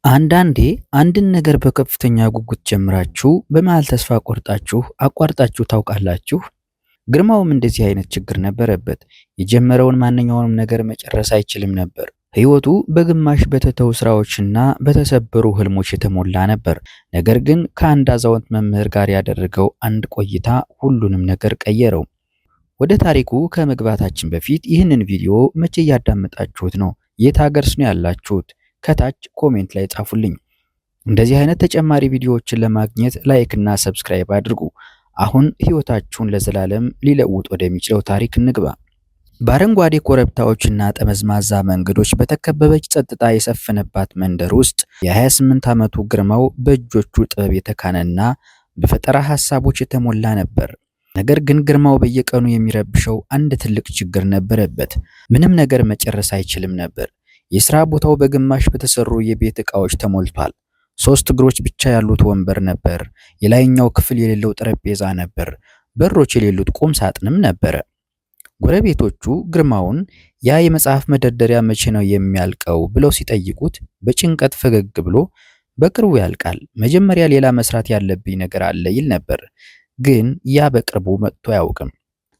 አንዳንዴ አንድን ነገር በከፍተኛ ጉጉት ጀምራችሁ በመሃል ተስፋ ቆርጣችሁ አቋርጣችሁ ታውቃላችሁ? ግርማውም እንደዚህ አይነት ችግር ነበረበት። የጀመረውን ማንኛውንም ነገር መጨረስ አይችልም ነበር። ህይወቱ በግማሽ በተተው ስራዎችና በተሰበሩ ህልሞች የተሞላ ነበር። ነገር ግን ከአንድ አዛውንት መምህር ጋር ያደረገው አንድ ቆይታ ሁሉንም ነገር ቀየረው። ወደ ታሪኩ ከመግባታችን በፊት ይህንን ቪዲዮ መቼ እያዳመጣችሁት ነው? የት ሀገርስ ነው ያላችሁት? ከታች ኮሜንት ላይ ጻፉልኝ። እንደዚህ አይነት ተጨማሪ ቪዲዮዎችን ለማግኘት ላይክ እና ሰብስክራይብ አድርጉ። አሁን ህይወታችሁን ለዘላለም ሊለውጥ ወደሚችለው ታሪክ እንግባ። በአረንጓዴ ኮረብታዎችና ጠመዝማዛ መንገዶች በተከበበች ጸጥታ የሰፈነባት መንደር ውስጥ የ28 ዓመቱ ግርማው በእጆቹ ጥበብ የተካነና በፈጠራ ሐሳቦች የተሞላ ነበር። ነገር ግን ግርማው በየቀኑ የሚረብሸው አንድ ትልቅ ችግር ነበረበት። ምንም ነገር መጨረስ አይችልም ነበር። የሥራ ቦታው በግማሽ በተሰሩ የቤት ዕቃዎች ተሞልቷል። 3 እግሮች ብቻ ያሉት ወንበር ነበር። የላይኛው ክፍል የሌለው ጠረጴዛ ነበር። በሮች የሌሉት ቁም ሳጥንም ነበረ። ጎረቤቶቹ ግርማውን ያ የመጽሐፍ መደርደሪያ መቼ ነው የሚያልቀው ብለው ሲጠይቁት በጭንቀት ፈገግ ብሎ በቅርቡ ያልቃል፣ መጀመሪያ ሌላ መስራት ያለብኝ ነገር አለ ይል ነበር። ግን ያ በቅርቡ መጥቶ አያውቅም።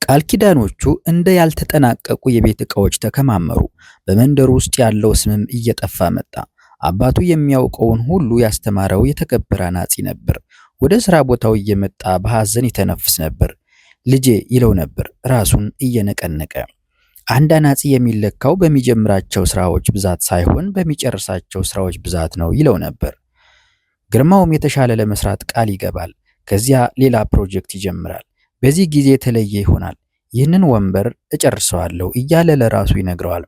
ቃል ኪዳኖቹ እንደ ያልተጠናቀቁ የቤት ዕቃዎች ተከማመሩ። በመንደሩ ውስጥ ያለው ስምም እየጠፋ መጣ። አባቱ የሚያውቀውን ሁሉ ያስተማረው የተከበረ አናጺ ነበር። ወደ ሥራ ቦታው እየመጣ በሐዘን ይተነፍስ ነበር። ልጄ ይለው ነበር ራሱን እየነቀነቀ። አንድ አናጺ የሚለካው በሚጀምራቸው ስራዎች ብዛት ሳይሆን በሚጨርሳቸው ስራዎች ብዛት ነው ይለው ነበር። ግርማውም የተሻለ ለመስራት ቃል ይገባል። ከዚያ ሌላ ፕሮጀክት ይጀምራል። በዚህ ጊዜ የተለየ ይሆናል። ይህንን ወንበር እጨርሰዋለሁ እያለ ለራሱ ይነግረዋል።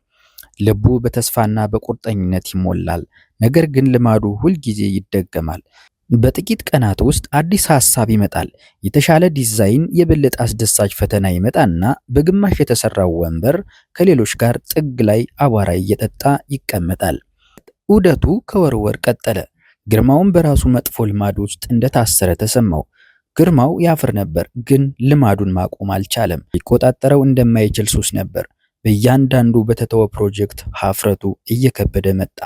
ልቡ በተስፋና በቁርጠኝነት ይሞላል። ነገር ግን ልማዱ ሁልጊዜ ይደገማል። በጥቂት ቀናት ውስጥ አዲስ ሐሳብ ይመጣል። የተሻለ ዲዛይን፣ የበለጠ አስደሳች ፈተና ይመጣና በግማሽ የተሰራው ወንበር ከሌሎች ጋር ጥግ ላይ አቧራ እየጠጣ ይቀመጣል። ዑደቱ ከወር ወር ቀጠለ። ግርማውም በራሱ መጥፎ ልማድ ውስጥ እንደታሰረ ተሰማው። ግርማው ያፍር ነበር፣ ግን ልማዱን ማቆም አልቻለም። ሊቆጣጠረው እንደማይችል ሱስ ነበር። በእያንዳንዱ በተተወ ፕሮጀክት ሀፍረቱ እየከበደ መጣ።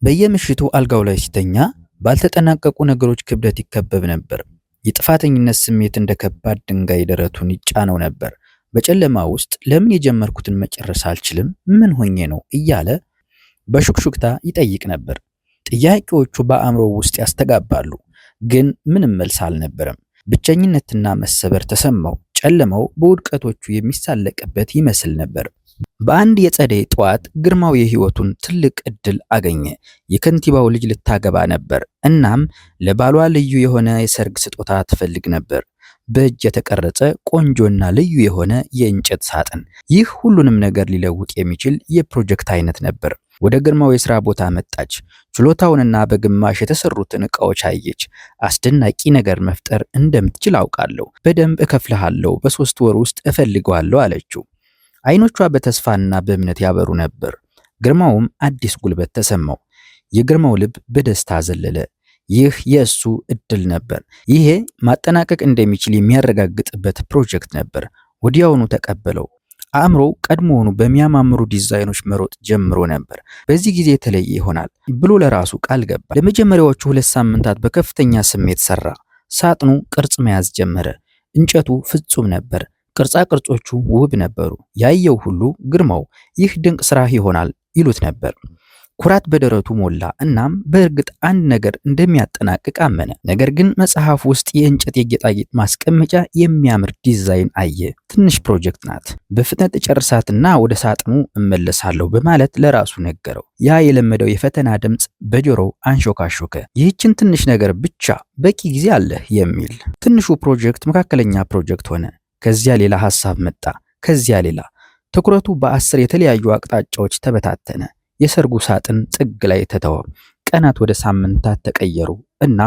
በየምሽቱ አልጋው ላይ ሲተኛ ባልተጠናቀቁ ነገሮች ክብደት ይከበብ ነበር። የጥፋተኝነት ስሜት እንደ ከባድ ድንጋይ ደረቱን ይጫነው ነበር። በጨለማ ውስጥ ለምን የጀመርኩትን መጨረስ አልችልም? ምን ሆኜ ነው? እያለ በሹክሹክታ ይጠይቅ ነበር። ጥያቄዎቹ በአእምሮ ውስጥ ያስተጋባሉ፣ ግን ምንም መልስ አልነበረም። ብቸኝነትና መሰበር ተሰማው። ጨለማው በውድቀቶቹ የሚሳለቅበት ይመስል ነበር። በአንድ የጸደይ ጠዋት ግርማው የህይወቱን ትልቅ እድል አገኘ። የከንቲባው ልጅ ልታገባ ነበር። እናም ለባሏ ልዩ የሆነ የሰርግ ስጦታ ትፈልግ ነበር። በእጅ የተቀረጸ ቆንጆና ልዩ የሆነ የእንጨት ሳጥን። ይህ ሁሉንም ነገር ሊለውጥ የሚችል የፕሮጀክት አይነት ነበር። ወደ ግርማው የሥራ ቦታ መጣች። ችሎታውንና በግማሽ የተሰሩትን ዕቃዎች አየች። አስደናቂ ነገር መፍጠር እንደምትችል አውቃለሁ። በደንብ እከፍልሃለሁ። በ3 ወር ውስጥ እፈልገዋለሁ አለችው። አይኖቿ በተስፋና በእምነት ያበሩ ነበር። ግርማውም አዲስ ጉልበት ተሰማው። የግርማው ልብ በደስታ ዘለለ። ይህ የእሱ እድል ነበር። ይሄ ማጠናቀቅ እንደሚችል የሚያረጋግጥበት ፕሮጀክት ነበር። ወዲያውኑ ተቀበለው። አእምሮው ቀድሞውኑ በሚያማምሩ ዲዛይኖች መሮጥ ጀምሮ ነበር። በዚህ ጊዜ የተለየ ይሆናል ብሎ ለራሱ ቃል ገባ። ለመጀመሪያዎቹ 2 ሳምንታት በከፍተኛ ስሜት ሰራ። ሳጥኑ ቅርጽ መያዝ ጀመረ። እንጨቱ ፍጹም ነበር። ቅርጻ ቅርጾቹ ውብ ነበሩ። ያየው ሁሉ ግርማው ይህ ድንቅ ስራ ይሆናል ይሉት ነበር። ኩራት በደረቱ ሞላ። እናም በእርግጥ አንድ ነገር እንደሚያጠናቅቅ አመነ። ነገር ግን መጽሐፍ ውስጥ የእንጨት የጌጣጌጥ ማስቀመጫ የሚያምር ዲዛይን አየ። ትንሽ ፕሮጀክት ናት፣ በፍጥነት እጨርሳትና ወደ ሳጥኑ እመለሳለሁ በማለት ለራሱ ነገረው። ያ የለመደው የፈተና ድምፅ በጆሮው አንሾካሾከ። ይህችን ትንሽ ነገር ብቻ፣ በቂ ጊዜ አለህ የሚል። ትንሹ ፕሮጀክት መካከለኛ ፕሮጀክት ሆነ። ከዚያ ሌላ ሐሳብ መጣ። ከዚያ ሌላ። ትኩረቱ በ10 የተለያዩ አቅጣጫዎች ተበታተነ። የሰርጉ ሳጥን ጥግ ላይ ተተወ። ቀናት ወደ ሳምንታት ተቀየሩ እና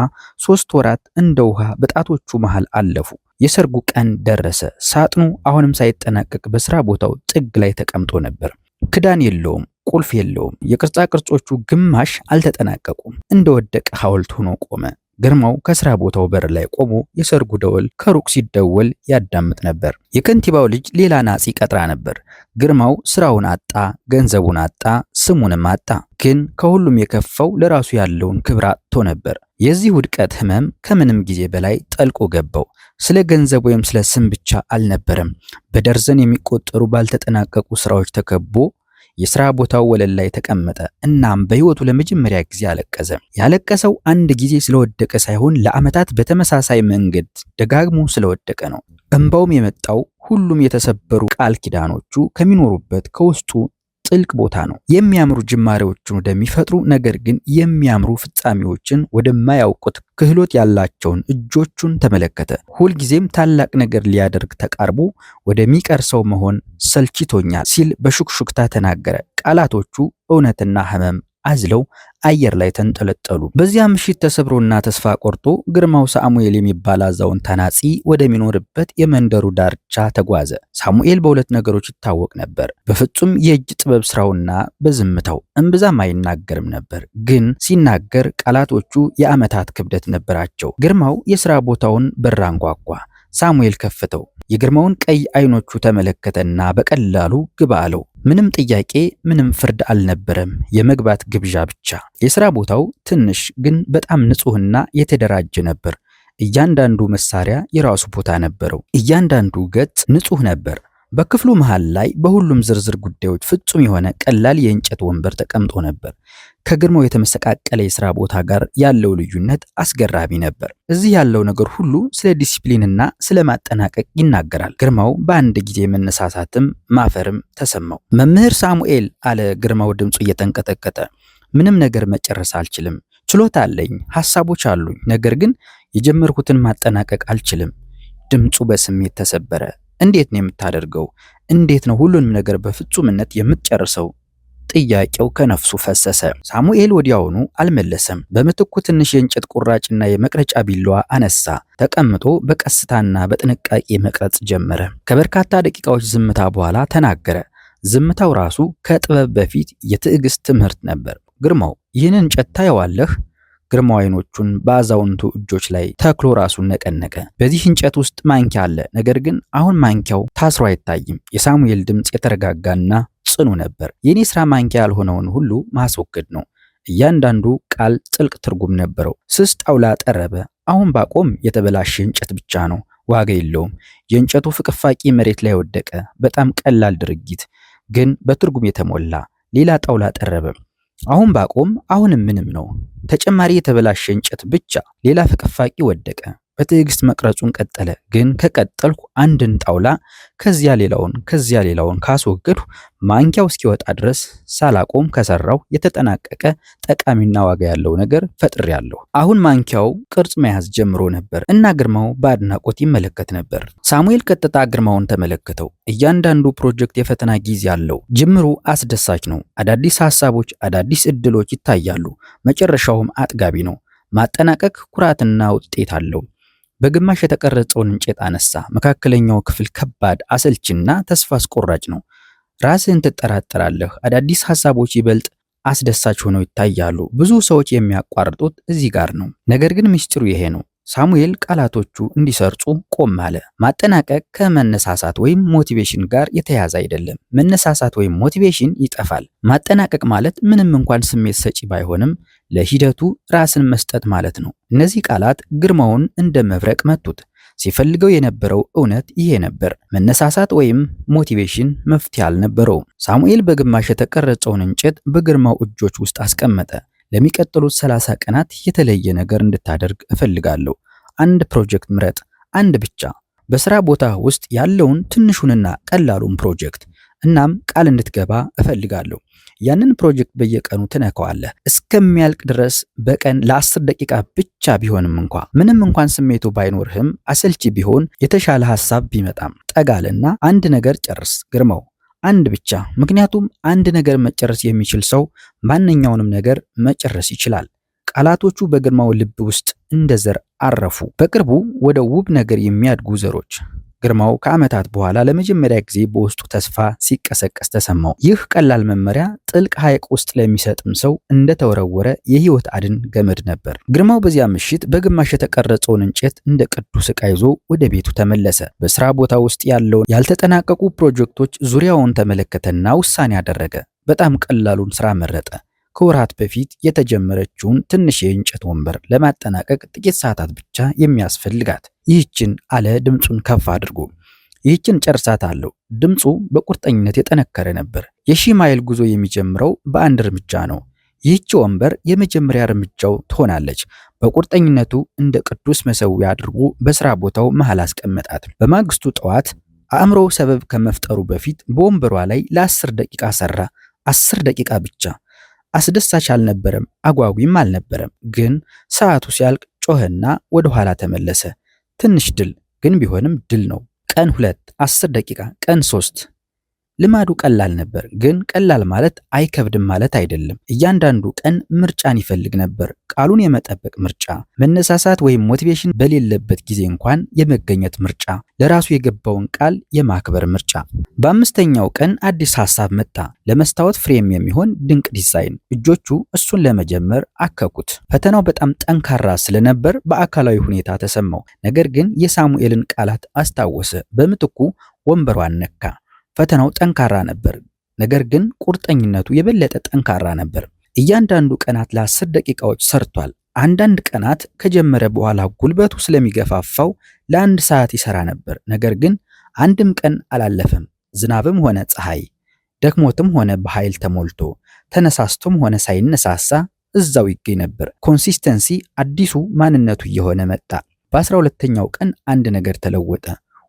3 ወራት እንደ ውሃ በጣቶቹ መሃል አለፉ። የሰርጉ ቀን ደረሰ። ሳጥኑ አሁንም ሳይጠናቀቅ በስራ ቦታው ጥግ ላይ ተቀምጦ ነበር። ክዳን የለውም፣ ቁልፍ የለውም። የቅርጻ ቅርጾቹ ግማሽ አልተጠናቀቁም። እንደወደቀ ሐውልት ሆኖ ቆመ። ግርማው ከስራ ቦታው በር ላይ ቆሞ የሰርጉ ደወል ከሩቅ ሲደወል ያዳምጥ ነበር። የከንቲባው ልጅ ሌላ ናጺ ቀጥራ ነበር። ግርማው ስራውን አጣ፣ ገንዘቡን አጣ፣ ስሙንም አጣ። ግን ከሁሉም የከፋው ለራሱ ያለውን ክብር አጥቶ ነበር። የዚህ ውድቀት ህመም ከምንም ጊዜ በላይ ጠልቆ ገባው። ስለ ገንዘብ ወይም ስለ ስም ብቻ አልነበረም። በደርዘን የሚቆጠሩ ባልተጠናቀቁ ስራዎች ተከቦ የሥራ ቦታው ወለል ላይ ተቀመጠ። እናም በህይወቱ ለመጀመሪያ ጊዜ አለቀሰ። ያለቀሰው አንድ ጊዜ ስለወደቀ ሳይሆን ለዓመታት በተመሳሳይ መንገድ ደጋግሞ ስለወደቀ ነው። እንባውም የመጣው ሁሉም የተሰበሩ ቃል ኪዳኖቹ ከሚኖሩበት ከውስጡ ጥልቅ ቦታ ነው። የሚያምሩ ጅማሬዎችን ወደሚፈጥሩ ነገር ግን የሚያምሩ ፍጻሜዎችን ወደማያውቁት ክህሎት ያላቸውን እጆቹን ተመለከተ። ሁልጊዜም ታላቅ ነገር ሊያደርግ ተቃርቦ ወደሚቀርሰው መሆን ሰልችቶኛል ሲል በሹክሹክታ ተናገረ። ቃላቶቹ እውነትና ህመም አዝለው አየር ላይ ተንጠለጠሉ። በዚያ ምሽት ተሰብሮና ተስፋ ቆርጦ ግርማው ሳሙኤል የሚባል አዛውንት አናጺ ወደሚኖርበት የመንደሩ ዳርቻ ተጓዘ። ሳሙኤል በሁለት ነገሮች ይታወቅ ነበር፤ በፍጹም የእጅ ጥበብ ስራውና በዝምታው። እምብዛም አይናገርም ነበር፣ ግን ሲናገር ቃላቶቹ የዓመታት ክብደት ነበራቸው። ግርማው የሥራ ቦታውን በር አንኳኳ። ሳሙኤል ከፈተው። የግርማውን ቀይ አይኖቹ ተመለከተና በቀላሉ ግባ አለው። ምንም ጥያቄ፣ ምንም ፍርድ አልነበረም፣ የመግባት ግብዣ ብቻ። የሥራ ቦታው ትንሽ ግን በጣም ንጹህና የተደራጀ ነበር። እያንዳንዱ መሳሪያ የራሱ ቦታ ነበረው። እያንዳንዱ ገጽ ንጹህ ነበር። በክፍሉ መሃል ላይ በሁሉም ዝርዝር ጉዳዮች ፍጹም የሆነ ቀላል የእንጨት ወንበር ተቀምጦ ነበር። ከግርማው የተመሰቃቀለ የሥራ ቦታ ጋር ያለው ልዩነት አስገራሚ ነበር። እዚህ ያለው ነገር ሁሉ ስለ ዲሲፕሊንና ስለ ማጠናቀቅ ይናገራል። ግርማው በአንድ ጊዜ መነሳሳትም ማፈርም ተሰማው። መምህር ሳሙኤል አለ ግርማው ድምፁ እየተንቀጠቀጠ፣ ምንም ነገር መጨረስ አልችልም። ችሎታ አለኝ፣ ሐሳቦች አሉኝ፣ ነገር ግን የጀመርኩትን ማጠናቀቅ አልችልም። ድምፁ በስሜት ተሰበረ። እንዴት ነው የምታደርገው? እንዴት ነው ሁሉንም ነገር በፍጹምነት የምትጨርሰው? ጥያቄው ከነፍሱ ፈሰሰ። ሳሙኤል ወዲያውኑ አልመለሰም። በምትኩ ትንሽ የእንጨት ቁራጭና የመቅረጫ ቢላዋ አነሳ። ተቀምጦ በቀስታና በጥንቃቄ መቅረጽ ጀመረ። ከበርካታ ደቂቃዎች ዝምታ በኋላ ተናገረ። ዝምታው ራሱ ከጥበብ በፊት የትዕግስት ትምህርት ነበር። ግርማው፣ ይህንን እንጨት ታየዋለህ? ግርማው አይኖቹን በአዛውንቱ እጆች ላይ ተክሎ ራሱን ነቀነቀ። በዚህ እንጨት ውስጥ ማንኪያ አለ፣ ነገር ግን አሁን ማንኪያው ታስሮ አይታይም። የሳሙኤል ድምፅ የተረጋጋና ጽኑ ነበር። የኔ ስራ ማንኪያ ያልሆነውን ሁሉ ማስወገድ ነው። እያንዳንዱ ቃል ጥልቅ ትርጉም ነበረው። ስስ ጣውላ ጠረበ። አሁን ባቆም የተበላሸ እንጨት ብቻ ነው፣ ዋጋ የለውም። የእንጨቱ ፍቅፋቂ መሬት ላይ ወደቀ። በጣም ቀላል ድርጊት፣ ግን በትርጉም የተሞላ። ሌላ ጣውላ ጠረበ። አሁን ባቆም አሁንም ምንም ነው፣ ተጨማሪ የተበላሸ እንጨት ብቻ። ሌላ ፍቅፋቂ ወደቀ። በትዕግስት መቅረጹን ቀጠለ። ግን ከቀጠልኩ አንድን ጣውላ ከዚያ ሌላውን ካስወገድሁ ማንኪያው እስኪወጣ ድረስ ሳላቆም ከሰራው የተጠናቀቀ ጠቃሚና ዋጋ ያለው ነገር ፈጥሬያለሁ። አሁን ማንኪያው ቅርጽ መያዝ ጀምሮ ነበር እና ግርማው በአድናቆት ይመለከት ነበር። ሳሙኤል ቀጥታ ግርማውን ተመለከተው። እያንዳንዱ ፕሮጀክት የፈተና ጊዜ አለው። ጅምሩ አስደሳች ነው። አዳዲስ ሐሳቦች፣ አዳዲስ እድሎች ይታያሉ። መጨረሻውም አጥጋቢ ነው። ማጠናቀቅ ኩራትና ውጤት አለው። በግማሽ የተቀረጸውን እንጨት አነሳ። መካከለኛው ክፍል ከባድ፣ አሰልችና ተስፋ አስቆራጭ ነው። ራስህን ትጠራጠራለህ። አዳዲስ ሐሳቦች ይበልጥ አስደሳች ሆነው ይታያሉ። ብዙ ሰዎች የሚያቋርጡት እዚህ ጋር ነው። ነገር ግን ምስጢሩ ይሄ ነው። ሳሙኤል ቃላቶቹ እንዲሰርጹ ቆም አለ። ማጠናቀቅ ከመነሳሳት ወይም ሞቲቬሽን ጋር የተያያዘ አይደለም። መነሳሳት ወይም ሞቲቬሽን ይጠፋል። ማጠናቀቅ ማለት ምንም እንኳን ስሜት ሰጪ ባይሆንም ለሂደቱ ራስን መስጠት ማለት ነው። እነዚህ ቃላት ግርማውን እንደ መብረቅ መቱት። ሲፈልገው የነበረው እውነት ይሄ ነበር። መነሳሳት ወይም ሞቲቬሽን መፍትሄ አልነበረውም። ሳሙኤል በግማሽ የተቀረጸውን እንጨት በግርማው እጆች ውስጥ አስቀመጠ። ለሚቀጥሉት 30 ቀናት የተለየ ነገር እንድታደርግ እፈልጋለሁ። አንድ ፕሮጀክት ምረጥ፣ አንድ ብቻ። በስራ ቦታ ውስጥ ያለውን ትንሹንና ቀላሉን ፕሮጀክት። እናም ቃል እንድትገባ እፈልጋለሁ። ያንን ፕሮጀክት በየቀኑ ትነካዋለህ እስከሚያልቅ ድረስ፣ በቀን ለ10 ደቂቃ ብቻ ቢሆንም ምንም እንኳን ስሜቱ ባይኖርህም፣ አሰልቺ ቢሆን፣ የተሻለ ሐሳብ ቢመጣም ጠጋልና አንድ ነገር ጨርስ ግርማው። አንድ ብቻ። ምክንያቱም አንድ ነገር መጨረስ የሚችል ሰው ማንኛውንም ነገር መጨረስ ይችላል። ቃላቶቹ በግርማው ልብ ውስጥ እንደ ዘር አረፉ። በቅርቡ ወደ ውብ ነገር የሚያድጉ ዘሮች። ግርማው ከዓመታት በኋላ ለመጀመሪያ ጊዜ በውስጡ ተስፋ ሲቀሰቀስ ተሰማው። ይህ ቀላል መመሪያ ጥልቅ ሐይቅ ውስጥ ለሚሰጥም ሰው እንደተወረወረ የህይወት አድን ገመድ ነበር። ግርማው በዚያ ምሽት በግማሽ የተቀረጸውን እንጨት እንደ ቅዱስ ዕቃ ይዞ ወደ ቤቱ ተመለሰ። በስራ ቦታ ውስጥ ያለውን ያልተጠናቀቁ ፕሮጀክቶች ዙሪያውን ተመለከተና ውሳኔ አደረገ። በጣም ቀላሉን ስራ መረጠ። ከወራት በፊት የተጀመረችውን ትንሽ የእንጨት ወንበር ለማጠናቀቅ ጥቂት ሰዓታት ብቻ የሚያስፈልጋት ይህችን አለ ድምፁን ከፍ አድርጎ። ይህችን ጨርሳታለሁ። ድምፁ በቁርጠኝነት የጠነከረ ነበር። የሺህ ማይል ጉዞ የሚጀምረው በአንድ እርምጃ ነው። ይህች ወንበር የመጀመሪያ እርምጃው ትሆናለች። በቁርጠኝነቱ እንደ ቅዱስ መሠዊያ አድርጎ በስራ ቦታው መሃል አስቀመጣት። በማግስቱ ጠዋት አእምሮው ሰበብ ከመፍጠሩ በፊት በወንበሯ ላይ ለ10 ደቂቃ ሰራ። 10 ደቂቃ ብቻ። አስደሳች አልነበረም፣ አጓጊም አልነበረም። ግን ሰዓቱ ሲያልቅ ጮኸና ወደ ኋላ ተመለሰ። ትንሽ ድል ግን ቢሆንም ድል ነው። ቀን 2 10 ደቂቃ፣ ቀን 3። ልማዱ ቀላል ነበር፣ ግን ቀላል ማለት አይከብድም ማለት አይደለም። እያንዳንዱ ቀን ምርጫን ይፈልግ ነበር። ቃሉን የመጠበቅ ምርጫ፣ መነሳሳት ወይም ሞቲቬሽን በሌለበት ጊዜ እንኳን የመገኘት ምርጫ፣ ለራሱ የገባውን ቃል የማክበር ምርጫ። በአምስተኛው ቀን አዲስ ሐሳብ መጣ። ለመስታወት ፍሬም የሚሆን ድንቅ ዲዛይን። እጆቹ እሱን ለመጀመር አከኩት። ፈተናው በጣም ጠንካራ ስለነበር በአካላዊ ሁኔታ ተሰማው። ነገር ግን የሳሙኤልን ቃላት አስታወሰ። በምትኩ ወንበሯን ነካ። ፈተናው ጠንካራ ነበር፣ ነገር ግን ቁርጠኝነቱ የበለጠ ጠንካራ ነበር። እያንዳንዱ ቀናት ለ10 ደቂቃዎች ሰርቷል። አንዳንድ ቀናት ከጀመረ በኋላ ጉልበቱ ስለሚገፋፋው ለ1 ሰዓት ይሰራ ነበር። ነገር ግን አንድም ቀን አላለፈም። ዝናብም ሆነ ፀሐይ፣ ደክሞትም ሆነ በኃይል ተሞልቶ፣ ተነሳስቶም ሆነ ሳይነሳሳ እዛው ይገኝ ነበር። ኮንሲስተንሲ አዲሱ ማንነቱ እየሆነ መጣ። በ12ኛው ቀን አንድ ነገር ተለወጠ።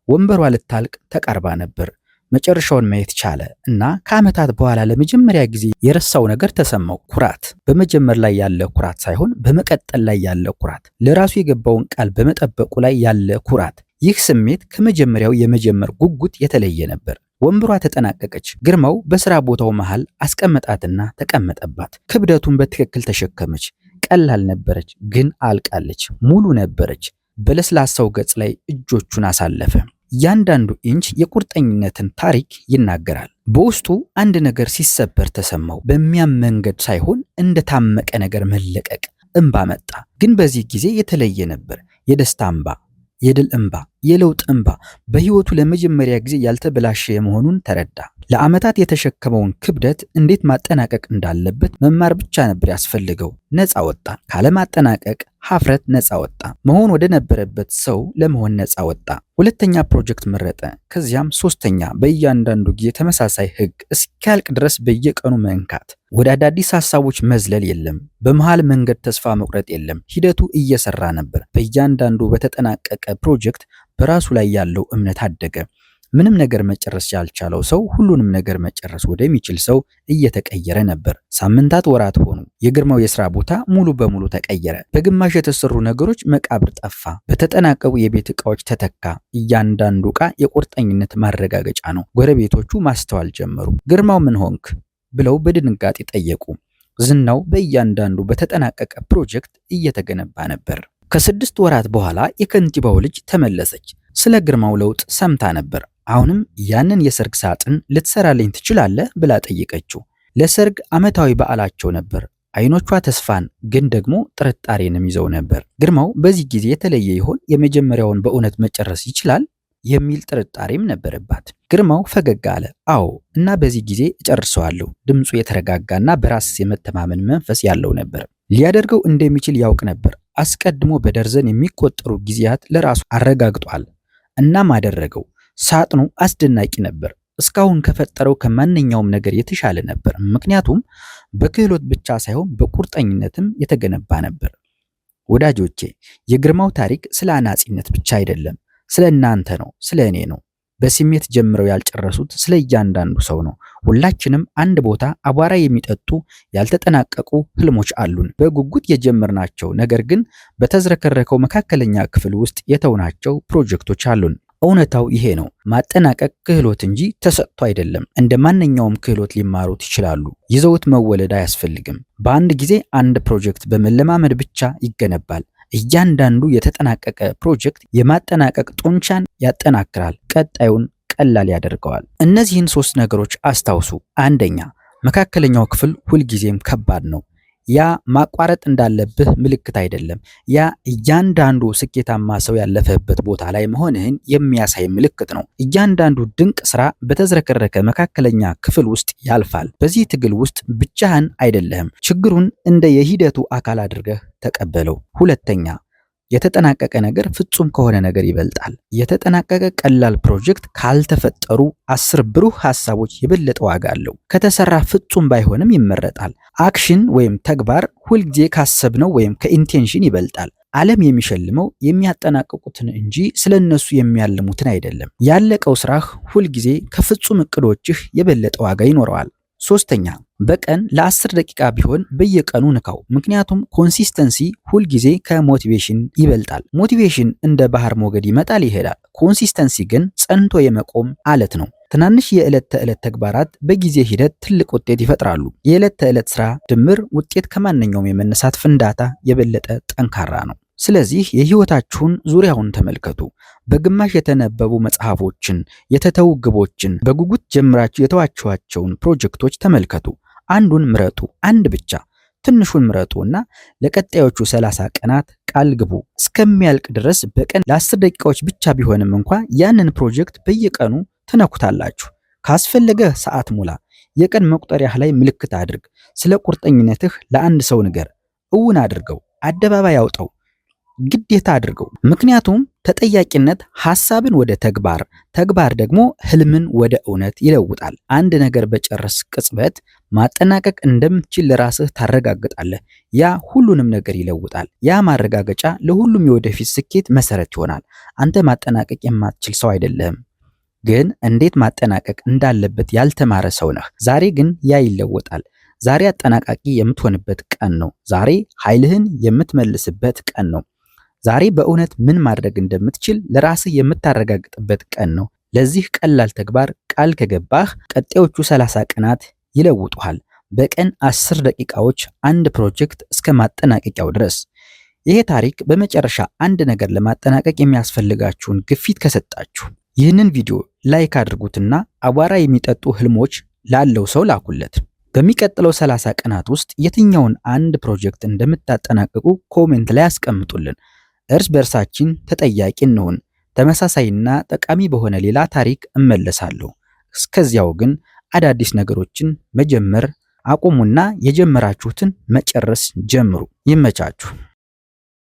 ወንበሯ ልታልቅ ተቃርባ ነበር። መጨረሻውን ማየት ቻለ እና ከዓመታት በኋላ ለመጀመሪያ ጊዜ የረሳው ነገር ተሰማው። ኩራት። በመጀመር ላይ ያለ ኩራት ሳይሆን በመቀጠል ላይ ያለ ኩራት። ለራሱ የገባውን ቃል በመጠበቁ ላይ ያለ ኩራት። ይህ ስሜት ከመጀመሪያው የመጀመር ጉጉት የተለየ ነበር። ወንበሯ ተጠናቀቀች። ግርማው በስራ ቦታው መሃል አስቀመጣትና ተቀመጠባት። ክብደቱን በትክክል ተሸከመች። ቀላል ነበረች፣ ግን አልቃለች። ሙሉ ነበረች። በለስላሳው ገጽ ላይ እጆቹን አሳለፈ። እያንዳንዱ ኢንች የቁርጠኝነትን ታሪክ ይናገራል። በውስጡ አንድ ነገር ሲሰበር ተሰማው። በሚያም መንገድ ሳይሆን እንደታመቀ ነገር መለቀቅ። እንባ መጣ። ግን በዚህ ጊዜ የተለየ ነበር። የደስታ እንባ፣ የድል እንባ፣ የለውጥ እንባ። በህይወቱ ለመጀመሪያ ጊዜ ያልተበላሸ መሆኑን ተረዳ። ለዓመታት የተሸከመውን ክብደት እንዴት ማጠናቀቅ እንዳለበት መማር ብቻ ነበር ያስፈልገው። ነፃ ወጣ። ካለማጠናቀቅ ሀፍረት ነፃ ወጣ። መሆን ወደ ነበረበት ሰው ለመሆን ነፃ ወጣ። ሁለተኛ ፕሮጀክት መረጠ። ከዚያም ሶስተኛ። በእያንዳንዱ ጊዜ ተመሳሳይ ህግ፣ እስኪያልቅ ድረስ በየቀኑ መንካት። ወደ አዳዲስ ሐሳቦች መዝለል የለም። በመሃል መንገድ ተስፋ መቁረጥ የለም። ሂደቱ እየሰራ ነበር። በእያንዳንዱ በተጠናቀቀ ፕሮጀክት በራሱ ላይ ያለው እምነት አደገ። ምንም ነገር መጨረስ ያልቻለው ሰው ሁሉንም ነገር መጨረስ ወደሚችል ሰው እየተቀየረ ነበር። ሳምንታት፣ ወራት ሆኑ። የግርማው የሥራ ቦታ ሙሉ በሙሉ ተቀየረ። በግማሽ የተሰሩ ነገሮች መቃብር ጠፋ። በተጠናቀቁ የቤት ዕቃዎች ተተካ። እያንዳንዱ ዕቃ የቁርጠኝነት ማረጋገጫ ነው። ጎረቤቶቹ ማስተዋል ጀመሩ። ግርማው ምን ሆንክ ብለው በድንጋጤ ጠየቁ። ዝናው በእያንዳንዱ በተጠናቀቀ ፕሮጀክት እየተገነባ ነበር። ከ6 ወራት በኋላ የከንቲባው ልጅ ተመለሰች። ስለ ግርማው ለውጥ ሰምታ ነበር። አሁንም ያንን የሰርግ ሳጥን ልትሰራልኝ ትችላለህ ብላ ጠየቀችው። ለሰርግ ዓመታዊ በዓላቸው ነበር። አይኖቿ ተስፋን ግን ደግሞ ጥርጣሬንም ይዘው ነበር። ግርማው በዚህ ጊዜ የተለየ ይሆን? የመጀመሪያውን በእውነት መጨረስ ይችላል የሚል ጥርጣሬም ነበረባት። ግርማው ፈገግ አለ። አዎ፣ እና በዚህ ጊዜ እጨርሰዋለሁ። ድምፁ የተረጋጋና በራስ የመተማመን መንፈስ ያለው ነበር። ሊያደርገው እንደሚችል ያውቅ ነበር። አስቀድሞ በደርዘን የሚቆጠሩ ጊዜያት ለራሱ አረጋግጧል። እናም አደረገው። ሳጥኑ አስደናቂ ነበር። እስካሁን ከፈጠረው ከማንኛውም ነገር የተሻለ ነበር። ምክንያቱም በክህሎት ብቻ ሳይሆን በቁርጠኝነትም የተገነባ ነበር። ወዳጆቼ፣ የግርማው ታሪክ ስለ አናጺነት ብቻ አይደለም። ስለ እናንተ ነው፣ ስለ እኔ ነው። በስሜት ጀምረው ያልጨረሱት ስለ እያንዳንዱ ሰው ነው። ሁላችንም አንድ ቦታ አቧራ የሚጠጡ ያልተጠናቀቁ ህልሞች አሉን። በጉጉት የጀመርናቸው ነገር ግን በተዝረከረከው መካከለኛ ክፍል ውስጥ የተውናቸው ፕሮጀክቶች አሉን። እውነታው ይሄ ነው። ማጠናቀቅ ክህሎት እንጂ ተሰጥቶ አይደለም። እንደ ማንኛውም ክህሎት ሊማሩት ይችላሉ። ይዘውት መወለድ አያስፈልግም። በአንድ ጊዜ አንድ ፕሮጀክት በመለማመድ ብቻ ይገነባል። እያንዳንዱ የተጠናቀቀ ፕሮጀክት የማጠናቀቅ ጡንቻን ያጠናክራል፣ ቀጣዩን ቀላል ያደርገዋል። እነዚህን 3 ነገሮች አስታውሱ። አንደኛ፣ መካከለኛው ክፍል ሁልጊዜም ከባድ ነው። ያ ማቋረጥ እንዳለብህ ምልክት አይደለም። ያ እያንዳንዱ ስኬታማ ሰው ያለፈበት ቦታ ላይ መሆንህን የሚያሳይ ምልክት ነው። እያንዳንዱ ድንቅ ስራ በተዝረከረከ መካከለኛ ክፍል ውስጥ ያልፋል። በዚህ ትግል ውስጥ ብቻህን አይደለህም። ችግሩን እንደ የሂደቱ አካል አድርገህ ተቀበለው። ሁለተኛ፣ የተጠናቀቀ ነገር ፍጹም ከሆነ ነገር ይበልጣል። የተጠናቀቀ ቀላል ፕሮጀክት ካልተፈጠሩ 10 ብሩህ ሐሳቦች የበለጠ ዋጋ አለው። ከተሰራ ፍጹም ባይሆንም ይመረጣል። አክሽን ወይም ተግባር ሁልጊዜ ካሰብነው ወይም ከኢንቴንሽን ይበልጣል። ዓለም የሚሸልመው የሚያጠናቅቁትን እንጂ ስለነሱ የሚያልሙትን አይደለም። ያለቀው ስራህ ሁልጊዜ ከፍጹም እቅዶችህ የበለጠ ዋጋ ይኖረዋል። ሶስተኛ፣ በቀን ለ10 ደቂቃ ቢሆን በየቀኑ ንካው። ምክንያቱም ኮንሲስተንሲ ሁልጊዜ ከሞቲቬሽን ይበልጣል። ሞቲቬሽን እንደ ባህር ሞገድ ይመጣል ይሄዳል። ኮንሲስተንሲ ግን ጸንቶ የመቆም አለት ነው። ትናንሽ የዕለት ተዕለት ተግባራት በጊዜ ሂደት ትልቅ ውጤት ይፈጥራሉ። የዕለት ተዕለት ስራ ድምር ውጤት ከማንኛውም የመነሳት ፍንዳታ የበለጠ ጠንካራ ነው። ስለዚህ የህይወታችሁን ዙሪያውን ተመልከቱ። በግማሽ የተነበቡ መጽሐፎችን፣ የተተዉ ግቦችን፣ በጉጉት ጀምራችሁ የተዋችኋቸውን ፕሮጀክቶች ተመልከቱ። አንዱን ምረጡ፣ አንድ ብቻ። ትንሹን ምረጡና ለቀጣዮቹ 30 ቀናት ቃል ግቡ። እስከሚያልቅ ድረስ በቀን ለ10 ደቂቃዎች ብቻ ቢሆንም እንኳን ያንን ፕሮጀክት በየቀኑ ትነኩታላችሁ። ካስፈለገ ሰዓት ሙላ። የቀን መቁጠሪያህ ላይ ምልክት አድርግ። ስለ ቁርጠኝነትህ ለአንድ ሰው ንገር። እውን አድርገው፣ አደባባይ አውጣው፣ ግዴታ አድርገው። ምክንያቱም ተጠያቂነት ሐሳብን ወደ ተግባር፣ ተግባር ደግሞ ህልምን ወደ እውነት ይለውጣል። አንድ ነገር በጨረስ ቅጽበት ማጠናቀቅ እንደምትችል ለራስህ ታረጋግጣለህ። ያ ሁሉንም ነገር ይለውጣል። ያ ማረጋገጫ ለሁሉም የወደፊት ስኬት መሰረት ይሆናል። አንተ ማጠናቀቅ የማትችል ሰው አይደለህም፣ ግን እንዴት ማጠናቀቅ እንዳለበት ያልተማረ ሰው ነህ። ዛሬ ግን ያ ይለወጣል። ዛሬ አጠናቃቂ የምትሆንበት ቀን ነው። ዛሬ ኃይልህን የምትመልስበት ቀን ነው። ዛሬ በእውነት ምን ማድረግ እንደምትችል ለራስህ የምታረጋግጥበት ቀን ነው። ለዚህ ቀላል ተግባር ቃል ከገባህ ቀጣዮቹ 30 ቀናት ይለውጡሃል። በቀን 10 ደቂቃዎች አንድ ፕሮጀክት እስከ ማጠናቀቂያው ድረስ። ይሄ ታሪክ በመጨረሻ አንድ ነገር ለማጠናቀቅ የሚያስፈልጋችሁን ግፊት ከሰጣችሁ ይህንን ቪዲዮ ላይክ አድርጉትና አቧራ የሚጠጡ ህልሞች ላለው ሰው ላኩለት። በሚቀጥለው 30 ቀናት ውስጥ የትኛውን አንድ ፕሮጀክት እንደምታጠናቅቁ ኮሜንት ላይ አስቀምጡልን። እርስ በርሳችን ተጠያቂ እንሁን። ተመሳሳይና ጠቃሚ በሆነ ሌላ ታሪክ እመለሳለሁ። እስከዚያው ግን አዳዲስ ነገሮችን መጀመር አቁሙና የጀመራችሁትን መጨረስ ጀምሩ። ይመቻችሁ።